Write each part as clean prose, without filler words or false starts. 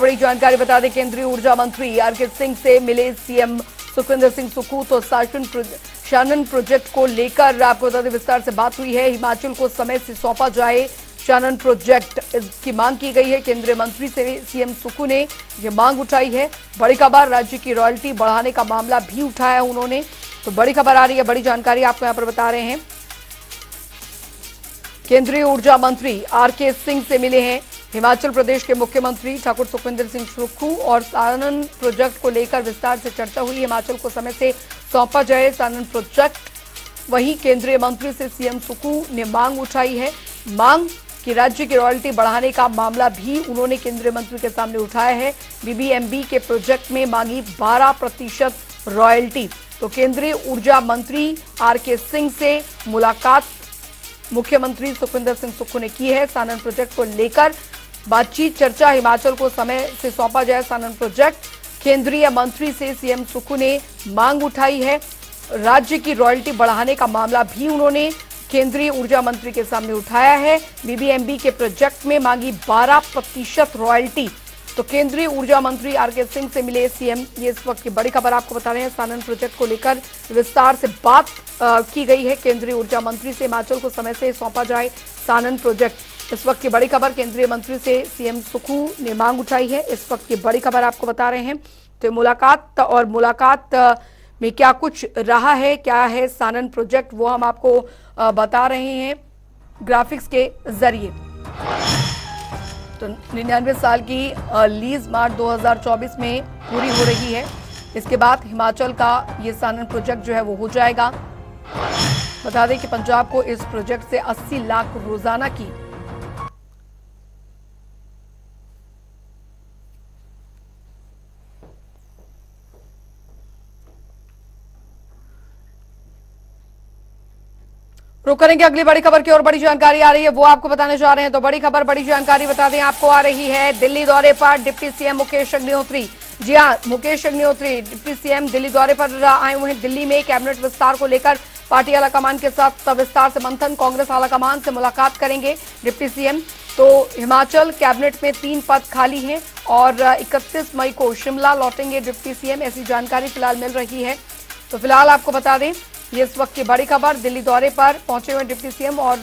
बड़ी जानकारी बता दें, केंद्रीय ऊर्जा मंत्री आरके सिंह से मिले सीएम सुखविंदर सिंह सुक्खू। तो शानन प्रोजेक्ट को लेकर आपको बता दें विस्तार से बात हुई है। हिमाचल को समय से सौंपा जाए शानन प्रोजेक्ट की मांग की गई है। केंद्रीय मंत्री से सीएम सुक्खू ने यह मांग उठाई है। बड़ी खबर, राज्य की रॉयल्टी बढ़ाने का मामला भी उठाया उन्होंने। तो बड़ी खबर आ रही है, बड़ी जानकारी आपको यहां पर बता रहे हैं। केंद्रीय ऊर्जा मंत्री आरके सिंह से मिले हैं हिमाचल प्रदेश के मुख्यमंत्री ठाकुर सुखविंदर सिंह सुक्खू और सानन प्रोजेक्ट को लेकर विस्तार से चर्चा हुई। हिमाचल को समय से सौंपा जाए सानन प्रोजेक्ट। वहीं केंद्रीय मंत्री से सीएम सुक्खू ने मांग उठाई है। मांग कि राज्य की रॉयल्टी बढ़ाने का मामला भी उन्होंने केंद्रीय मंत्री के सामने उठाया है। बीबीएमबी के प्रोजेक्ट में मांगी 12% रॉयल्टी। तो केंद्रीय ऊर्जा मंत्री आरके सिंह से मुलाकात मुख्यमंत्री सुखविंदर सिंह सुक्खू ने की है। सानन प्रोजेक्ट को लेकर बातचीत, चर्चा। हिमाचल को समय से सौंपा जाए सानन प्रोजेक्ट। केंद्रीय मंत्री से सीएम सुक्खू ने मांग उठाई है। राज्य की रॉयल्टी बढ़ाने का मामला भी उन्होंने केंद्रीय ऊर्जा मंत्री के सामने उठाया है। बीबीएमबी के प्रोजेक्ट में मांगी 12% रॉयल्टी। तो केंद्रीय ऊर्जा मंत्री आरके सिंह से मिले सीएम, ये इस वक्त की बड़ी खबर आपको बता रहे हैं। सानन प्रोजेक्ट को लेकर विस्तार से बात की गई है केंद्रीय ऊर्जा मंत्री से। हिमाचल को समय से सौंपा जाए सानन प्रोजेक्ट, इस वक्त की बड़ी खबर। केंद्रीय मंत्री से सीएम सुक्खू ने मांग उठाई है, इस वक्त की बड़ी खबर आपको बता रहे हैं। तो मुलाकात में क्या कुछ रहा है, क्या है सानन प्रोजेक्ट, वो हम आपको बता रहे हैं ग्राफिक्स के जरिए। तो 99 साल की लीज मार्च 2024 में पूरी हो रही है। इसके बाद हिमाचल का ये सानन प्रोजेक्ट जो है वो हो जाएगा। बता दें कि पंजाब को इस प्रोजेक्ट से 80 लाख रोजाना की रुक करेंगे। अगली बड़ी खबर की और बड़ी जानकारी आ रही है, वो आपको बताने जा रहे हैं। तो बड़ी खबर, बड़ी जानकारी बता दें आपको आ रही है। दिल्ली दौरे पर डिप्टी सीएम मुकेश अग्निहोत्री। जी हां, मुकेश अग्निहोत्री डिप्टी सीएम दिल्ली दौरे पर आए हुए हैं। दिल्ली में कैबिनेट विस्तार को लेकर पार्टी आलाकमान के साथ विस्तार से मंथन, कांग्रेस आलाकमान से मुलाकात करेंगे डिप्टी सीएम। तो हिमाचल कैबिनेट में 3 पद खाली हैं और 31 मई को शिमला लौटेंगे डिप्टी सीएम, ऐसी जानकारी फिलहाल मिल रही है। तो फिलहाल आपको बता दें ये इस वक्त की बड़ी खबर। दिल्ली दौरे पर पहुंचे हुए डिप्टी सीएम और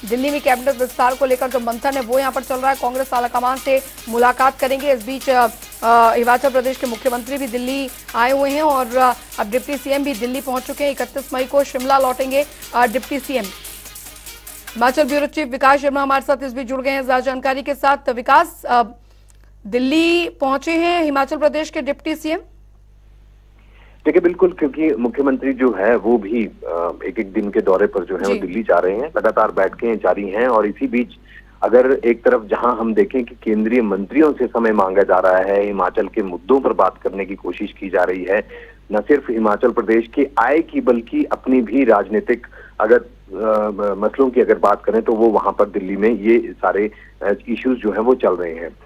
दिल्ली में कैबिनेट विस्तार को लेकर जो मंथन है वो यहां पर चल रहा है। कांग्रेस आलाकमान से मुलाकात करेंगे। इस बीच हिमाचल प्रदेश के मुख्यमंत्री भी दिल्ली आए हुए हैं और अब डिप्टी सीएम भी दिल्ली पहुंच चुके हैं। 31 मई को शिमला लौटेंगे deputy CM. Himachal bureau chief Vikas Sharma हमारे साथ इस बीच जुड़ गए हैं ज्यादा जानकारी के साथ। विकास, दिल्ली पहुंचे हैं हिमाचल प्रदेश के डिप्टी सीएम। देखिए बिल्कुल, क्योंकि मुख्यमंत्री जो है वो भी एक दिन के दौरे पर जो है वो दिल्ली जा रहे हैं। लगातार बैठकें जारी हैं और इसी बीच अगर एक तरफ जहां हम देखें कि केंद्रीय मंत्रियों से समय मांगा जा रहा है, हिमाचल के मुद्दों पर बात करने की कोशिश की जा रही है, न सिर्फ हिमाचल प्रदेश की आय की बल्कि अपनी भी राजनीतिक अगर मसलों की अगर बात करें तो वो वहां पर दिल्ली में ये सारे इश्यूज जो है वो चल रहे हैं।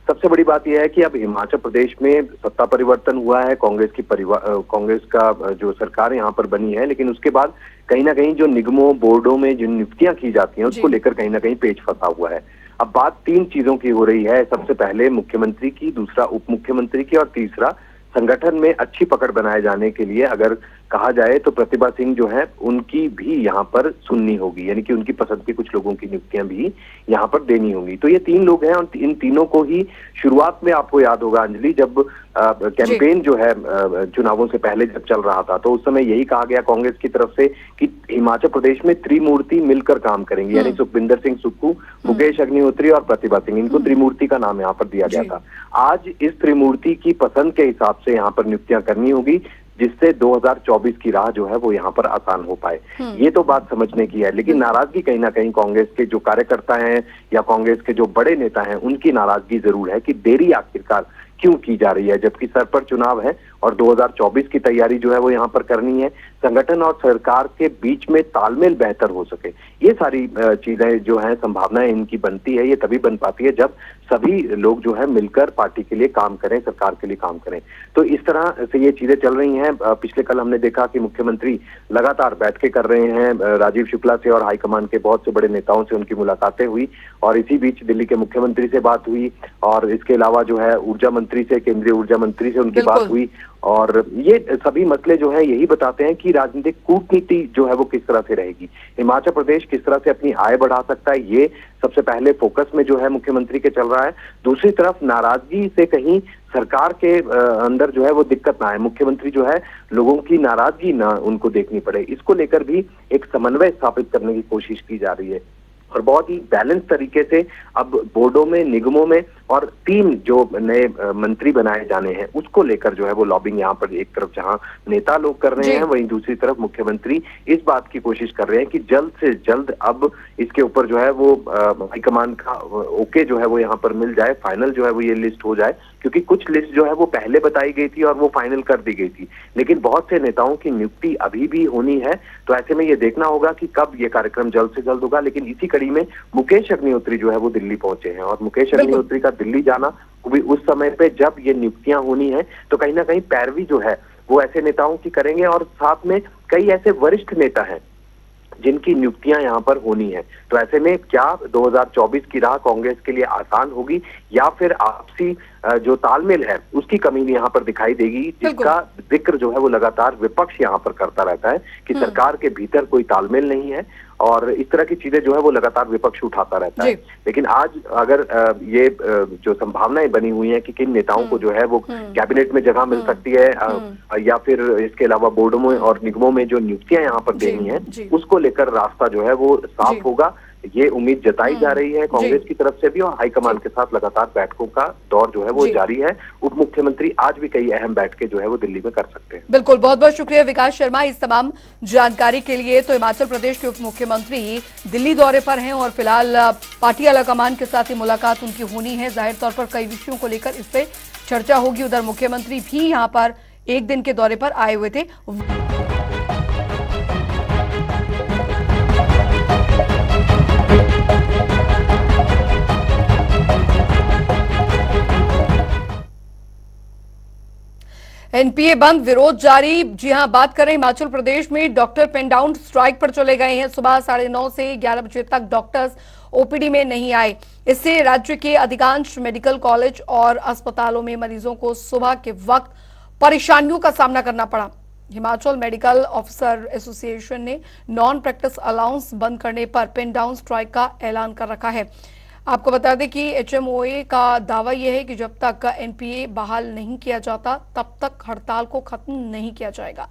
सबसे बड़ी बात यह है कि अब हिमाचल प्रदेश में सत्ता परिवर्तन हुआ है, कांग्रेस का जो सरकार यहाँ पर बनी है, लेकिन उसके बाद कहीं ना कहीं जो निगमों बोर्डों में जो नियुक्तियां की जाती हैं उसको लेकर कहीं ना कहीं पेच फंसा हुआ है। अब बात 3 चीजों की हो रही है। सबसे पहले मुख्यमंत्री की, दूसरा उप मुख्यमंत्री की और तीसरा संगठन में अच्छी पकड़ बनाए जाने के लिए अगर कहा जाए तो प्रतिभा सिंह जो है उनकी भी यहाँ पर सुननी होगी, यानी कि उनकी पसंद के कुछ लोगों की नियुक्तियां भी यहाँ पर देनी होंगी। तो ये 3 लोग हैं और इन तीनों को ही शुरुआत में आपको याद होगा अंजलि, जब कैंपेन जो है चुनावों से पहले जब चल रहा था तो उस समय यही कहा गया कांग्रेस की तरफ से कि हिमाचल प्रदेश में त्रिमूर्ति मिलकर काम करेंगे, यानी सुखविंदर सिंह सुक्खू, मुकेश अग्निहोत्री और प्रतिभा सिंह, इनको त्रिमूर्ति का नाम यहाँ पर दिया गया था। आज इस त्रिमूर्ति की पसंद के हिसाब से यहाँ पर नियुक्तियां करनी होगी, जिससे 2024 की राह जो है वो यहाँ पर आसान हो पाए। ये तो बात समझने की है, लेकिन नाराजगी कहीं ना कहीं कांग्रेस के जो कार्यकर्ता हैं या कांग्रेस के जो बड़े नेता हैं उनकी नाराजगी जरूर है कि देरी आखिरकार क्यों की जा रही है, जबकि सर पर चुनाव है और 2024 की तैयारी जो है वो यहाँ पर करनी है, संगठन और सरकार के बीच में तालमेल बेहतर हो सके। ये सारी चीजें जो है, संभावनाएं इनकी बनती है, ये तभी बन पाती है जब सभी लोग जो है मिलकर पार्टी के लिए काम करें, सरकार के लिए काम करें। तो इस तरह से ये चीजें चल रही हैं। पिछले कल हमने देखा कि मुख्यमंत्री लगातार बैठकें कर रहे हैं, राजीव शुक्ला से और हाईकमान के बहुत से बड़े नेताओं से उनकी मुलाकातें हुई और इसी बीच दिल्ली के मुख्यमंत्री से बात हुई और इसके अलावा जो है ऊर्जा मंत्री से, केंद्रीय ऊर्जा मंत्री से उनकी बात हुई। और ये सभी मसले जो है यही बताते हैं कि राजनीतिक कूटनीति जो है वो किस तरह से रहेगी, हिमाचल प्रदेश किस तरह से अपनी आय बढ़ा सकता है, ये सबसे पहले फोकस में जो है मुख्यमंत्री के चल रहा है। दूसरी तरफ नाराजगी से कहीं सरकार के अंदर जो है वो दिक्कत ना आए, मुख्यमंत्री जो है लोगों की नाराजगी ना उनको देखनी पड़े, इसको लेकर भी एक समन्वय स्थापित करने की कोशिश की जा रही है। और बहुत ही बैलेंस तरीके से अब बोर्डों में, निगमों में और 3 जो नए मंत्री बनाए जाने हैं उसको लेकर जो है वो लॉबिंग यहाँ पर एक तरफ जहाँ नेता लोग कर रहे हैं, वहीं दूसरी तरफ मुख्यमंत्री इस बात की कोशिश कर रहे हैं कि जल्द से जल्द अब इसके ऊपर जो है वो हाईकमान का ओके जो है वो यहाँ पर मिल जाए, फाइनल जो है वो ये लिस्ट हो जाए, क्योंकि कुछ लिस्ट जो है वो पहले बताई गई थी और वो फाइनल कर दी गई थी, लेकिन बहुत से नेताओं की नियुक्ति अभी भी होनी है। तो ऐसे में ये देखना होगा कि कब ये कार्यक्रम जल्द से जल्द होगा। लेकिन इसी कड़ी में मुकेश अग्निहोत्री जो है वो दिल्ली पहुंचे हैं और मुकेश अग्निहोत्री का दिल्ली जाना वो भी उस समय पे जब ये नियुक्तियां होनी है, तो कहीं ना कहीं पैरवी जो है वो ऐसे नेताओं की करेंगे और साथ में कई ऐसे वरिष्ठ नेता हैं जिनकी नियुक्तियां यहाँ पर होनी है। तो ऐसे में क्या 2024 की राह कांग्रेस के लिए आसान होगी या फिर आपसी जो तालमेल है उसकी कमी यहाँ पर दिखाई देगी, जिसका जिक्र जो है वो लगातार विपक्ष यहाँ पर करता रहता है कि सरकार के भीतर कोई तालमेल नहीं है और इस तरह की चीजें जो है वो लगातार विपक्ष उठाता रहता है। लेकिन आज अगर ये जो संभावनाएं बनी हुई हैं कि किन नेताओं को जो है वो कैबिनेट में जगह मिल सकती है या फिर इसके अलावा बोर्डों में और निगमों में जो नियुक्तियां यहाँ पर देनी है, उसको लेकर रास्ता जो है वो साफ होगा, ये उम्मीद जताई जा रही है कांग्रेस की तरफ से भी और हाईकमान के साथ लगातार बैठकों का दौर जो है वो जारी है। उप मुख्यमंत्री आज भी कई अहम बैठकें जो है वो दिल्ली में कर सकते हैं। बिल्कुल, बहुत बहुत शुक्रिया विकास शर्मा इस तमाम जानकारी के लिए। तो हिमाचल प्रदेश के उप मुख्यमंत्री दिल्ली दौरे पर हैं और फिलहाल पार्टी आलाकमान के साथ ही मुलाकात उनकी होनी है। जाहिर तौर पर कई विषयों को लेकर इस पे चर्चा होगी। उधर मुख्यमंत्री भी यहाँ पर एक दिन के दौरे पर आए हुए थे। एनपीए बंद, विरोध जारी। जी हां, बात करें हिमाचल प्रदेश में डॉक्टर पेन डाउन स्ट्राइक पर चले गए हैं। सुबह 9:30 से 11 बजे तक डॉक्टर्स ओपीडी में नहीं आए। इससे राज्य के अधिकांश मेडिकल कॉलेज और अस्पतालों में मरीजों को सुबह के वक्त परेशानियों का सामना करना पड़ा। हिमाचल मेडिकल ऑफिसर एसोसिएशन ने नॉन प्रैक्टिस अलाउंस बंद करने पर पेन डाउन स्ट्राइक का ऐलान कर रखा है। आपको बता दें कि एचएमओए का दावा यह है कि जब तक एनपीए बहाल नहीं किया जाता तब तक हड़ताल को खत्म नहीं किया जाएगा।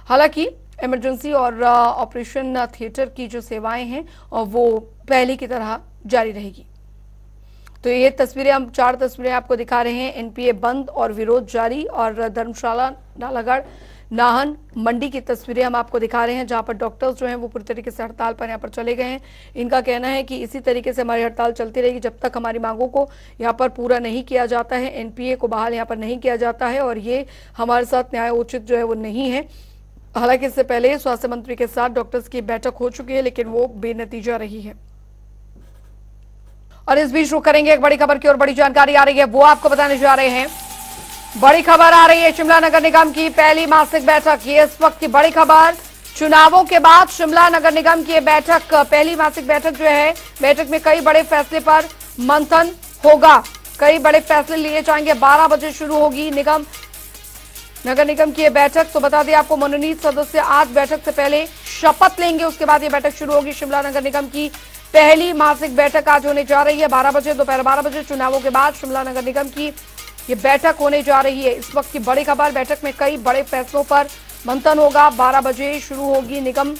हालांकि इमरजेंसी और ऑपरेशन थिएटर की जो सेवाएं हैं वो पहले की तरह जारी रहेगी। तो ये तस्वीरें, हम 4 तस्वीरें आपको दिखा रहे हैं। एनपीए बंद और विरोध जारी और धर्मशाला, नालागढ़, नाहन, मंडी की तस्वीरें हम आपको दिखा रहे हैं, जहां पर डॉक्टर्स जो हैं वो पूरी तरीके से हड़ताल पर यहाँ पर चले गए हैं। इनका कहना है कि इसी तरीके से हमारी हड़ताल चलती रहेगी जब तक हमारी मांगों को यहाँ पर पूरा नहीं किया जाता है, एनपीए को बहाल यहाँ पर नहीं किया जाता है और ये हमारे साथ न्याय उचित जो है वो नहीं है। हालांकि इससे पहले स्वास्थ्य मंत्री के साथ डॉक्टर्स की बैठक हो चुकी है, लेकिन वो बेनतीजा रही है। और इस बीच रुक करेंगे एक बड़ी खबर की और बड़ी जानकारी आ रही है, वो आपको बताने जा रहे हैं। बड़ी खबर आ रही है शिमला नगर निगम की पहली मासिक बैठक। ये इस वक्त की बड़ी खबर, चुनावों के बाद शिमला नगर निगम की बैठक, पहली मासिक बैठक जो है, बैठक में कई बड़े फैसले पर मंथन होगा, कई बड़े फैसले लिए जाएंगे। 12 बजे शुरू होगी नगर निगम की बैठक। तो बता दें आपको, मनोनीत सदस्य आज बैठक से पहले शपथ लेंगे, उसके बाद ये बैठक शुरू होगी। शिमला नगर निगम की पहली मासिक बैठक आज होने जा रही है 12 बजे, दोपहर 12 बजे। चुनावों के बाद शिमला नगर निगम की ये बैठक होने जा रही है। इस वक्त की बड़ी खबर, बैठक में कई बड़े फैसलों पर मंथन होगा। 12 बजे शुरू होगी निगम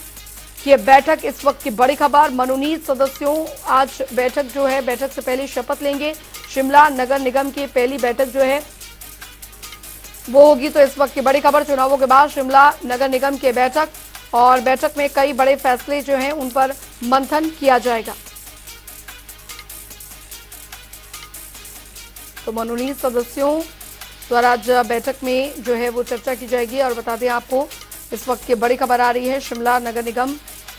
की बैठक। इस वक्त की बड़ी खबर, मनोनीत सदस्यों आज बैठक जो है, बैठक से पहले शपथ लेंगे। शिमला नगर निगम की पहली बैठक जो है वो होगी। तो इस वक्त की बड़ी खबर, चुनावों के बाद शिमला नगर निगम की बैठक और बैठक में कई बड़े फैसले जो हैं उन पर मंथन किया जाएगा। तो मनोनीत सदस्यों स्वराज बैठक में जो है वो चर्चा की जाएगी। और बता दें आपको, इस वक्त की बड़ी खबर आ रही है, शिमला नगर निगम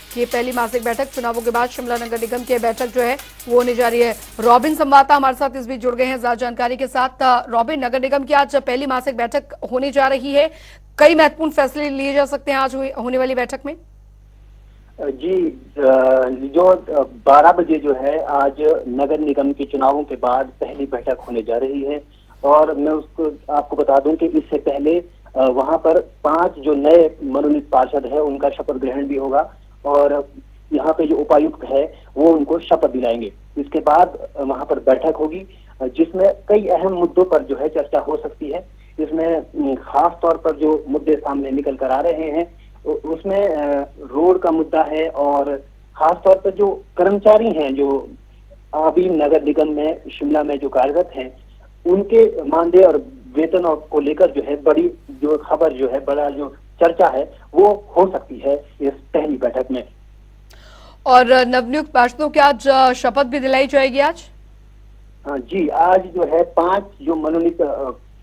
की पहली मासिक बैठक, चुनावों के बाद शिमला नगर निगम की बैठक जो है वो होने जा रही है। रॉबिन संवाददाता हमारे साथ इस बीच जुड़ गए हैं ज्यादा जानकारी के साथ। रॉबिन, नगर निगम की आज पहली मासिक बैठक होने जा रही है, कई महत्वपूर्ण फैसले लिए जा सकते हैं आज होने वाली बैठक में। जी, जो 12 बजे जो है आज नगर निगम के चुनावों के बाद पहली बैठक होने जा रही है। और मैं उसको आपको बता दूं कि इससे पहले वहां पर 5 जो नए मनोनीत पार्षद है उनका शपथ ग्रहण भी होगा और यहाँ पे जो उपायुक्त है वो उनको शपथ दिलाएंगे। इसके बाद वहां पर बैठक होगी जिसमें कई अहम मुद्दों पर जो है चर्चा हो सकती है। इसमें खास तौर पर जो मुद्दे सामने निकल कर आ रहे हैं उसमें रोड का मुद्दा है और खास तौर पर जो कर्मचारी हैं जो अभी नगर निगम में शिमला में जो कार्यरत हैं उनके मानदेय और वेतन को लेकर जो है बड़ी जो खबर जो है बड़ा जो चर्चा है वो हो सकती है इस पहली बैठक में। और नवनियुक्त पार्षदों की आज शपथ भी दिलाई जाएगी आज? हाँ जी, आज जो है 5 जो मनोनीत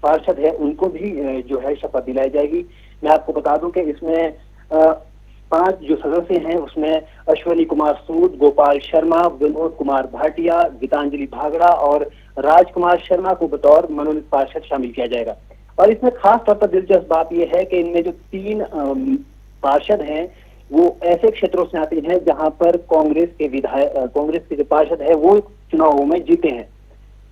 पार्षद है उनको भी जो है शपथ दिलाई जाएगी। मैं आपको बता दूं कि इसमें 5 जो सदस्य हैं उसमें अश्वनी कुमार सूद, गोपाल शर्मा, विनोद कुमार भाटिया, गीतांजलि भागड़ा और राजकुमार शर्मा को बतौर मनोनीत पार्षद शामिल किया जाएगा। और इसमें खास तौर पर दिलचस्प बात यह है कि इनमें जो 3 पार्षद हैं वो ऐसे क्षेत्रों से आते हैं जहां पर कांग्रेस के जो पार्षद है वो चुनावों में जीते हैं।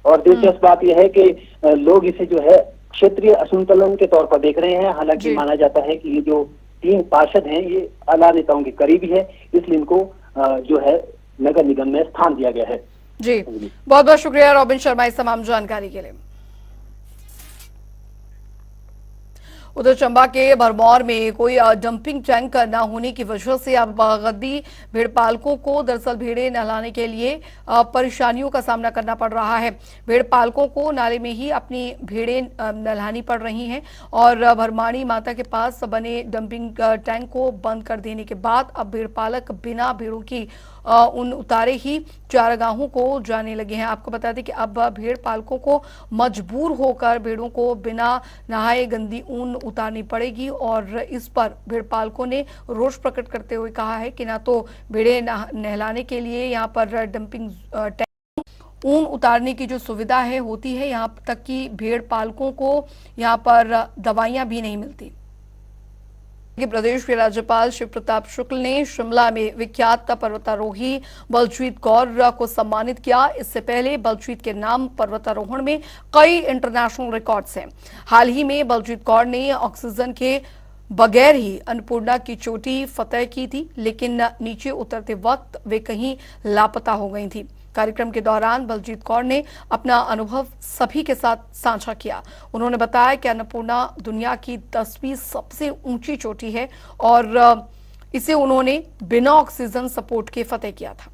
और दिलचस्प बात यह है कि लोग इसे जो है क्षेत्रीय असंतुलन के तौर पर देख रहे हैं। हालांकि माना जाता है कि ये जो 3 पार्षद हैं ये आला नेताओं के करीबी है, इसलिए इनको जो है नगर निगम में स्थान दिया गया है। जी, बहुत बहुत शुक्रिया रॉबिन शर्मा इस तमाम जानकारी के लिए। उधर चंबा के भरमौर में कोई डंपिंग टैंक न होने की वजह से अब गद्दी भेड़ पालकों को दरअसल भेड़ें नहलाने के लिए परेशानियों का सामना करना पड़ रहा है। भेड़ पालकों को नाले में ही अपनी भेड़ें नहलानी पड़ रही हैं और भरमाणी माता के पास बने डंपिंग टैंक को बंद कर देने के बाद अब भेड़ पालक बिना भेड़ों की उन उतारे ही चारागाहों को जाने लगे हैं। आपको बता दें कि अब भेड़ पालकों को मजबूर होकर भेड़ों को बिना नहाए गंदी ऊन उतारनी पड़ेगी और इस पर भेड़ पालकों ने रोष प्रकट करते हुए कहा है कि ना तो भेड़ें नहलाने के लिए यहाँ पर डंपिंग टैंक ऊन उतारने की जो सुविधा है होती है, यहाँ तक कि भेड़ पालकों को यहाँ पर दवाइयां भी नहीं मिलती। प्रदेश के राज्यपाल शिव प्रताप शुक्ल ने शिमला में विख्यात पर्वतारोही बलजीत कौर को सम्मानित किया। इससे पहले बलजीत के नाम पर्वतारोहण में कई इंटरनेशनल रिकॉर्ड्स हैं। हाल ही में बलजीत कौर ने ऑक्सीजन के बगैर ही अन्नपूर्णा की चोटी फतेह की थी, लेकिन नीचे उतरते वक्त वे कहीं लापता हो गई थी। कार्यक्रम के दौरान बलजीत कौर ने अपना अनुभव सभी के साथ साझा किया। उन्होंने बताया कि अन्नपूर्णा दुनिया की 10वीं सबसे ऊंची चोटी है और इसे उन्होंने बिना ऑक्सीजन सपोर्ट के फतेह किया था।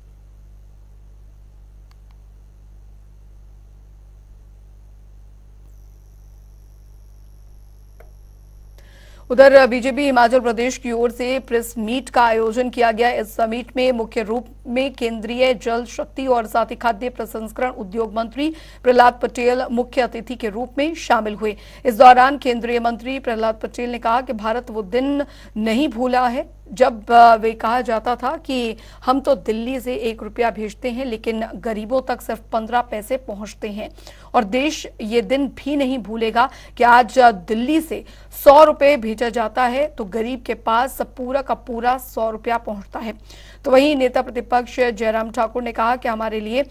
उधर बीजेपी हिमाचल प्रदेश की ओर से प्रेस मीट का आयोजन किया गया। इस मीट में मुख्य रूप में केंद्रीय जल शक्ति और साथ ही खाद्य प्रसंस्करण उद्योग मंत्री प्रहलाद पटेल मुख्य अतिथि के रूप में शामिल हुए। इस दौरान केंद्रीय मंत्री प्रहलाद पटेल ने कहा कि भारत वो दिन नहीं भूला है जब वे कहा जाता था कि हम तो दिल्ली से 1 रुपया भेजते हैं लेकिन गरीबों तक सिर्फ 15 पैसे पहुंचते हैं, और देश ये दिन भी नहीं भूलेगा कि आज दिल्ली से 100 रुपये भेजा जाता है तो गरीब के पास पूरा का पूरा 100 रुपया पहुंचता है। तो वहीं नेता प्रतिपक्ष जयराम ठाकुर ने कहा कि हमारे लिए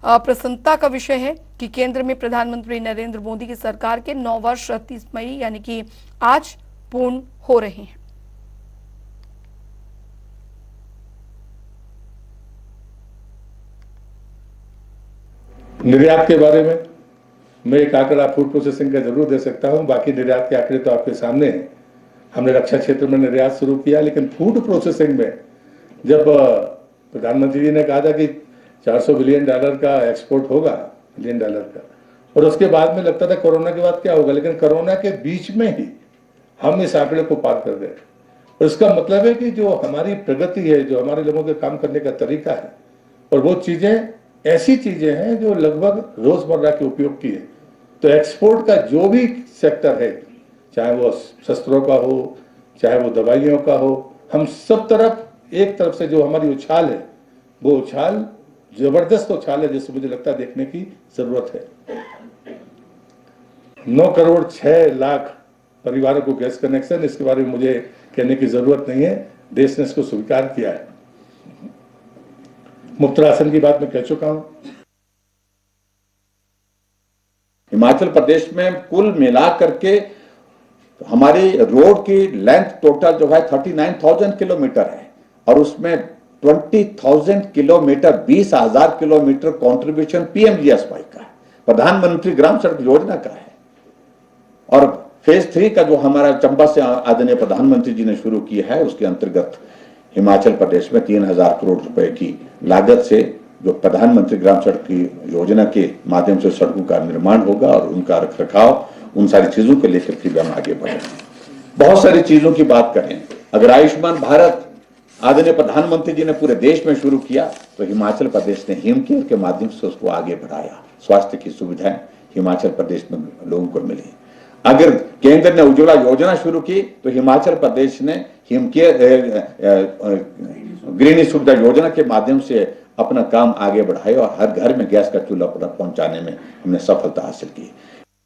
प्रसन्नता का विषय है कि केंद्र में प्रधानमंत्री नरेंद्र मोदी की सरकार के 9 वर्ष 30 मई यानी कि आज पूर्ण हो रहे हैं। निर्यात के बारे में मैं एक आंकड़ा फूड प्रोसेसिंग का जरूर दे सकता हूं, बाकी निर्यात के आंकड़े तो आपके सामने हैं। हमने रक्षा क्षेत्र में निर्यात शुरू किया, लेकिन फूड प्रोसेसिंग में जब प्रधानमंत्री जी ने कहा था कि $400 बिलियन का एक्सपोर्ट होगा, $1 बिलियन का, और उसके बाद में लगता था कोरोना के बाद क्या होगा, लेकिन कोरोना के बीच में ही हम इस आंकड़े को पार कर गए। और इसका मतलब है कि जो हमारी प्रगति है, जो हमारे लोगों के काम करने का तरीका है, और वो चीजें ऐसी चीजें हैं जो लगभग रोजमर्रा के उपयोग की है। तो एक्सपोर्ट का जो भी सेक्टर है, चाहे वो शस्त्रों का हो, चाहे वो दवाइयों का हो, हम सब तरफ एक तरफ से जो हमारी उछाल है, वो उछाल जबरदस्त उछाल है, जिससे मुझे लगता है देखने की जरूरत है। 9 करोड़ 6 लाख परिवारों को गैस कनेक्शन, इसके बारे में मुझे कहने की जरूरत नहीं है, देश ने इसको स्वीकार किया है। मुफ्त राशन की बात मैं कह चुका हूं। हिमाचल प्रदेश में कुल मिला करके हमारी रोड की लेंथ टोटल जो है 39,000 किलोमीटर है, और उसमें 20,000 किलोमीटर 20,000 किलोमीटर कंट्रीब्यूशन पीएमजीएसवाई का है, प्रधानमंत्री ग्राम सड़क योजना का है। और फेज 3 का जो हमारा चंबा से आदरणीय प्रधानमंत्री जी ने शुरू किया है, उसके अंतर्गत हिमाचल प्रदेश में 3,000 करोड़ रुपए की लागत से जो प्रधानमंत्री ग्राम सड़क की योजना के माध्यम से सड़कों का निर्माण होगा और उनका रखरखाव, उन सारी चीजों को लेकर के भी हम आगे बढ़े। बहुत सारी चीजों की बात करें, अगर आयुष्मान भारत आदरणीय प्रधानमंत्री जी ने पूरे देश में शुरू किया, तो हिमाचल प्रदेश ने हिम केयर के माध्यम से उसको आगे बढ़ाया। स्वास्थ्य की सुविधाएं हिमाचल प्रदेश में लोगों को मिली। अगर केंद्र ने उज्ज्वला योजना शुरू की, तो हिमाचल प्रदेश ने हिम केयर गृहिणी सुविधा योजना के माध्यम से अपना काम आगे बढ़ाया और हर घर में गैस का चूल्हा पहुंचाने में हमने सफलता हासिल की।